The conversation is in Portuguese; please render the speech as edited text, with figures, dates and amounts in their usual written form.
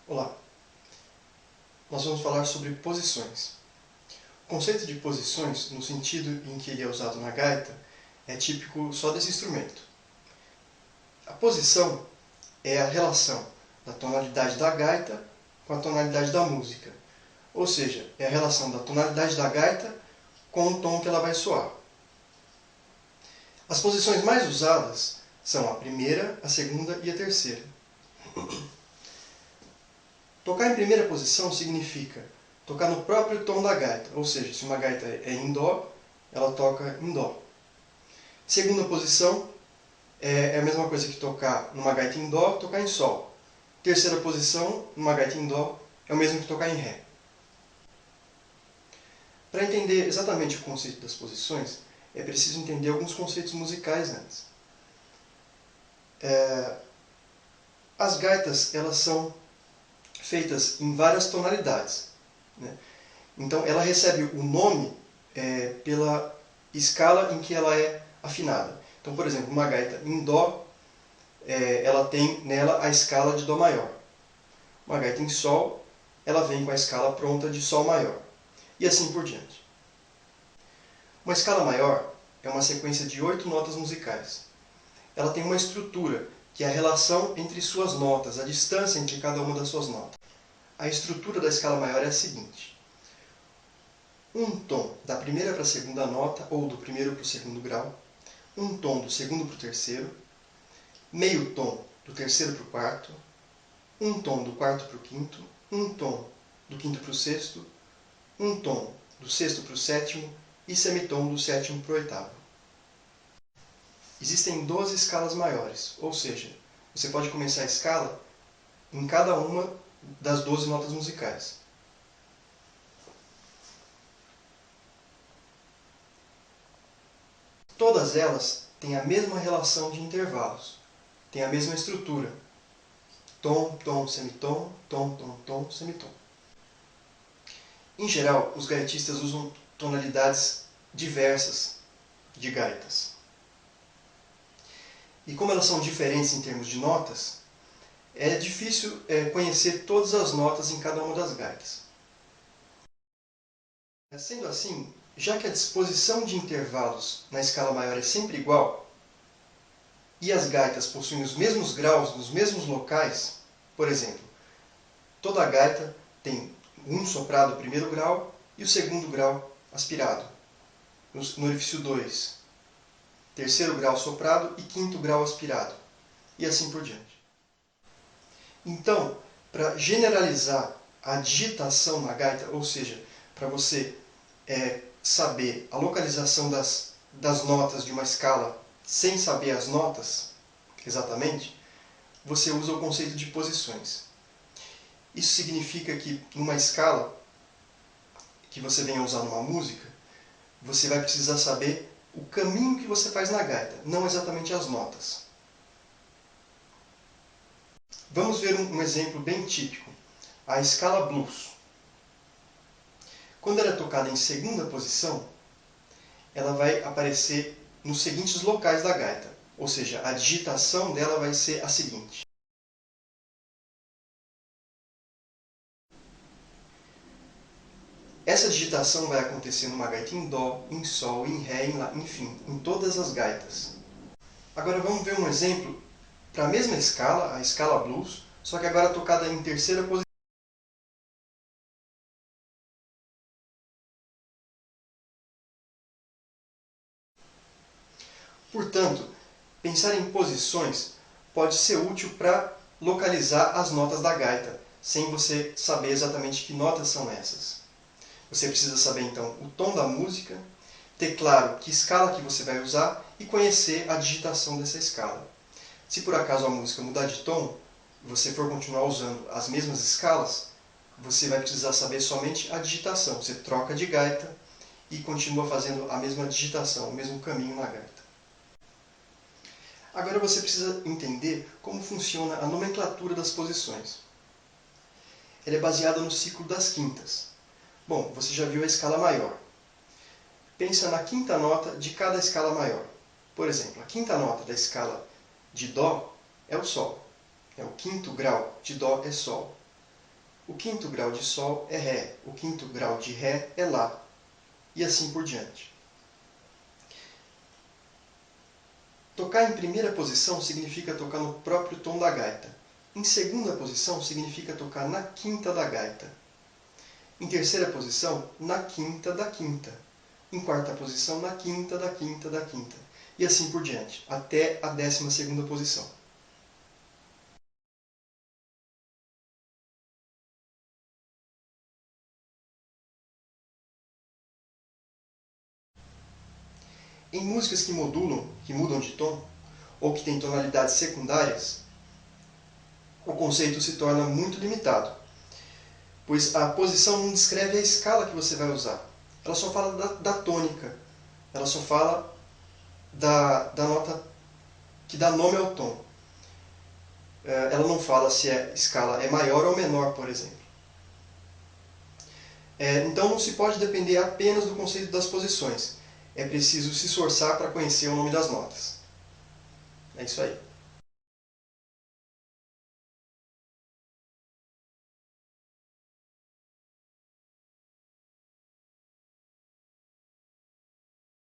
Olá, nós vamos falar sobre posições. O conceito de posições, no sentido em que ele é usado na gaita, é típico só desse instrumento. A posição é a relação da tonalidade da gaita com a tonalidade da música. Ou seja, é a relação da tonalidade da gaita com o tom que ela vai soar. As posições mais usadas são a primeira, a segunda e a terceira. Tocar em primeira posição significa tocar no próprio tom da gaita, ou seja, se uma gaita é em dó, ela toca em dó. Segunda posição é a mesma coisa que tocar numa gaita em dó, tocar em sol. Terceira posição, numa gaita em dó, é o mesmo que tocar em ré. Para entender exatamente o conceito das posições, é preciso entender alguns conceitos musicais antes. As gaitas, elas são feitas em várias tonalidades, né? Então ela recebe o nome pela escala em que ela é afinada. Então, por exemplo, uma gaita em dó, ela tem nela a escala de dó maior. Uma gaita em sol, ela vem com a escala pronta de sol maior. E assim por diante. Uma escala maior é uma sequência de 8 notas musicais. Ela tem uma estrutura, que é a relação entre suas notas, a distância entre cada uma das suas notas. A estrutura da escala maior é a seguinte: um tom da primeira para a segunda nota, ou do primeiro para o segundo grau, um tom do segundo para o terceiro, meio tom do terceiro para o quarto, um tom do quarto para o quinto, um tom do quinto para o sexto, um tom do sexto para o sétimo e semitom do sétimo para o oitavo. Existem 12 escalas maiores, ou seja, você pode começar a escala em cada uma das 12 notas musicais. Todas elas têm a mesma relação de intervalos, têm a mesma estrutura. Tom, tom, semitom, tom, tom, tom, semitom. Em geral, os gaitistas usam tonalidades diversas de gaitas. E como elas são diferentes em termos de notas, é difícil conhecer todas as notas em cada uma das gaitas. Sendo assim, já que a disposição de intervalos na escala maior é sempre igual, e as gaitas possuem os mesmos graus nos mesmos locais, por exemplo, toda gaita tem um soprado primeiro grau e o segundo grau aspirado, no orifício 2, terceiro grau soprado e quinto grau aspirado, e assim por diante. Então, para generalizar a digitação na gaita, ou seja, para você saber a localização das notas de uma escala sem saber as notas exatamente, você usa o conceito de posições. Isso significa que numa escala que você venha usar numa música, você vai precisar saber o caminho que você faz na gaita, não exatamente as notas. Vamos ver um exemplo bem típico, a escala blues. Quando ela é tocada em segunda posição, ela vai aparecer nos seguintes locais da gaita, ou seja, a digitação dela vai ser a seguinte. Essa digitação vai acontecer numa gaita em dó, em sol, em ré, em lá, enfim, em todas as gaitas. Agora vamos ver um exemplo para a mesma escala, a escala blues, só que agora tocada em terceira posição. Portanto, pensar em posições pode ser útil para localizar as notas da gaita, sem você saber exatamente que notas são essas. Você precisa saber então o tom da música, ter claro que escala que você vai usar e conhecer a digitação dessa escala. Se por acaso a música mudar de tom, e você for continuar usando as mesmas escalas, você vai precisar saber somente a digitação. Você troca de gaita e continua fazendo a mesma digitação, o mesmo caminho na gaita. Agora você precisa entender como funciona a nomenclatura das posições. Ela é baseada no ciclo das quintas. Bom, você já viu a escala maior. Pensa na quinta nota de cada escala maior. Por exemplo, a quinta nota da escala de dó é o sol. O quinto grau de dó é sol. o quinto grau de Sol é Ré, o quinto grau de Ré é Lá, e assim por diante. Tocar em primeira posição significa tocar no próprio tom da gaita. Em segunda posição significa tocar na quinta da gaita. Em terceira posição, na quinta da quinta. Em quarta posição, na quinta da quinta da quinta. E assim por diante, até a 12ª posição. Em músicas que modulam, que mudam de tom, ou que têm tonalidades secundárias, o conceito se torna muito limitado, pois a posição não descreve a escala que você vai usar. Ela só fala da tônica, ela só fala da nota que dá nome ao tom. Ela não fala se a escala é maior ou menor, por exemplo. Então não se pode depender apenas do conceito das posições. É preciso se esforçar para conhecer o nome das notas. É isso aí.